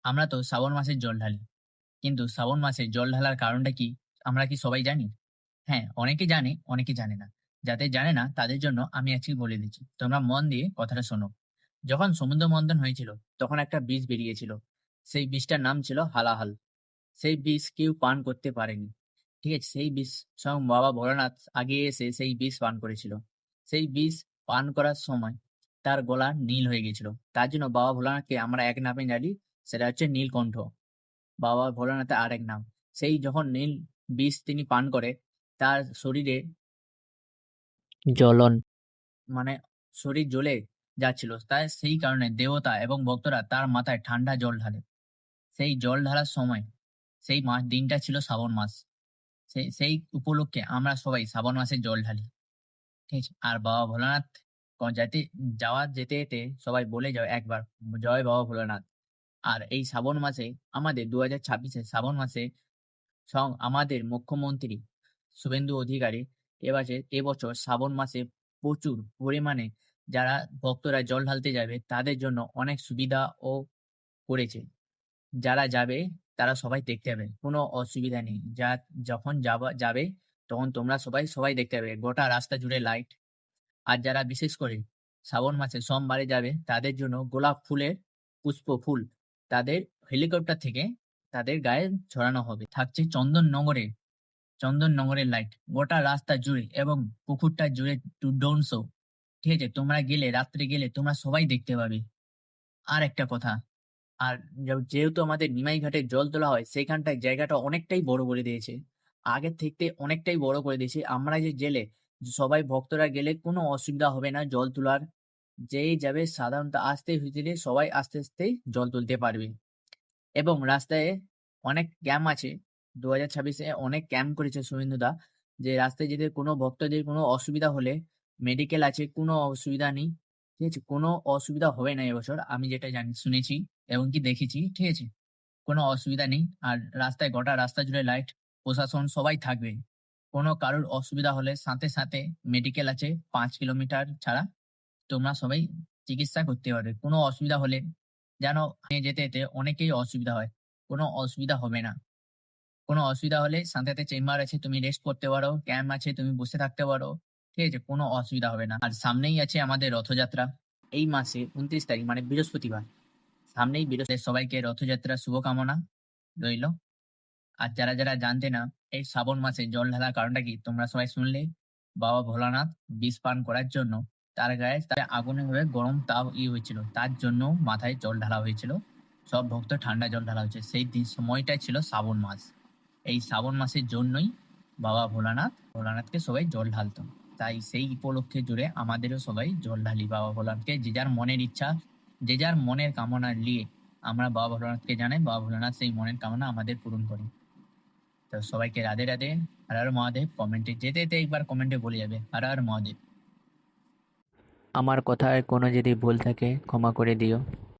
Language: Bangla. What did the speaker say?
আমরা তো শ্রাবণ মাসে জল ঢালি। কিন্তু শ্রাবণ মাসে জল ঢালার কারণটা কি? আমরা কি সবাই জানি? হ্যাঁ, অনেকে জানে, অনেকে জানে না। যাদের জানে না তাদের জন্য আমি আজকে বলে দিচ্ছি। তোমরা মন দিয়ে কথাটা শোনো। যখন সমুদ্র মন্থন হয়েছিল, তখন একটা বিষ বেরিয়েছিল। সেই বিষটার নাম ছিল হালাহাল। সেই বিষ কেউ পান করতে পারেনি। ঠিক আছে? সেই বিষ স্বয়ং বাবা ভোলানাথ আগে এসে সেই বিষ পান করেছিল। সেই বিষ পান করার সময় তার গলা নীল হয়ে গেছিল। তার জন্য বাবা ভোলানাথকে আমরা এক নামে জানি, সেটা হচ্ছে নীলকণ্ঠ। বাবা ভোলানাথের আরেক নাম। সেই যখন নীল বিষ তিনি পান করে, তার শরীরে জ্বলন। মানে শরীর জ্বলে যাচ্ছিল। তাই সেই কারণে দেবতা এবং ভক্তরা তার মাথায় ঠান্ডা জল ঢালে। সেই জল ঢালার সময় সেই দিনটা ছিল শ্রাবণ মাস। সেই উপলক্ষে আমরা সবাই শ্রাবণ মাসে জল ঢালি। ঠিক আছে? আর বাবা ভোলানাথ যাতে যেতে যেতে সবাই বলে যাও একবার, জয় বাবা ভোলানাথ। আর এই শ্রাবণ মাসে আমাদের ২০২৬ শ্রাবণ মাসে স্বয়ং আমাদের মুখ্যমন্ত্রী শুভেন্দু অধিকারী এবছর শ্রাবণ মাসে প্রচুর পরিমাণে যারা ভক্তরা জল ঢালতে যাবে তাদের জন্য অনেক সুবিধাও করেছে। যারা যাবে তারা সবাই দেখতে পাবে। কোনো অসুবিধা নেই। যখন যাবে তখন তোমরা সবাই দেখতে পাবে। গোটা রাস্তা জুড়ে লাইট। আর যারা বিশেষ করে শ্রাবণ মাসে সোমবারে যাবে তাদের জন্য গোলাপ ফুলের ফুল তাদের হেলিকপ্টার থেকে তাদের গায়ে ছড়ানো হবে। থাকছে চন্দননগরের লাইট গোটা রাস্তা জুড়ে এবং পুকুরটা জুড়ে ড্রোন শো। ঠিক আছে? তোমরা গেলে, রাত্রে গেলে তোমরা সবাই দেখতে পাবে। আর একটা কথা, আর যেহেতু আমাদের নিমাই ঘাটে জল তোলা হয়, সেখানটায় জায়গাটা অনেকটাই বড় করে দিয়েছে। আগের থেকে অনেকটাই বড় করে দিয়েছে। আমরা যে গেলে, সবাই ভক্তরা গেলে কোনো অসুবিধা হবে না জল তোলার। যেই যাবে সাধারণত আস্তে ধীরে সবাই আস্তে আস্তেই জল তুলতে পারবে। এবং রাস্তায় অনেক ক্যাম্প আছে। ২০২৬ অনেক ক্যাম্প করেছে শুভেন্দুদা, যে রাস্তায় যেতে কোনো ভক্তদের কোনো অসুবিধা হলে মেডিকেল আছে, কোনো অসুবিধা নেই। ঠিক আছে? কোনো অসুবিধা হবে না এবছর। আমি যেটা শুনেছি এবং কি দেখেছি। ঠিক আছে? কোনো অসুবিধা নেই। আর রাস্তায় গোটা রাস্তা জুড়ে লাইট, প্রশাসন সবাই থাকবে। কোনো কারোর অসুবিধা হলে সাথে মেডিকেল আছে ৫ কিলোমিটার ছাড়া। তোমরা সবাই চিকিৎসা করতে পারবে। কোনো অসুবিধা হলে জানো যেতে অনেকেই অসুবিধা হয়। কোনো অসুবিধা হবে না। কোনো অসুবিধা হলে সাথে চেম্বার আছে, তুমি রেস্ট করতে পারো, ক্যাম্প আছে, তুমি বসে থাকতে পারো। ঠিক আছে? কোনো অসুবিধা হবে না। আর সামনেই আছে আমাদের রথযাত্রা। এই মাসে ২৯ তারিখ মানে বৃহস্পতিবার। সামনেই সবাইকে রথযাত্রার শুভকামনা রইল। আর যারা জানতে না এই শ্রাবণ মাসে জল ঢালার কারণটা কি তোমরা সবাই শুনলে। বাবা ভোলানাথ বিষ পান করার জন্য তার গায়ে আগুনে ভাবে গরম তাপ হয়েছিল, তার জন্য মাথায় জল ঢালা হয়েছিল। সব ভক্ত ঠান্ডা জল ঢালা হয়েছে। সেই সময়টাই ছিল শ্রাবণ মাস। এই শ্রাবণ মাসের জন্যই বাবা ভোলানাথকে সবাই জল ঢালতো। তাই সেই উপলক্ষে জুড়ে আমাদেরও সবাই জল ঢালি বাবা ভোলানাথকে। যে যার মনের ইচ্ছা, যে যার মনের কামনা নিয়ে আমরা বাবা ভোলানাথকে জানাই। বাবা ভোলানাথ সেই মনের কামনা আমাদের পূরণ করে। তো সবাইকে রাধে রাধে, হর হর মহাদেব। কমেন্টে যেতে যেতে একবার কমেন্টে বলে যাবে হর হর মহাদেব। আমার কথায় কোনো যদি ভুল থাকে ক্ষমা করে দিও।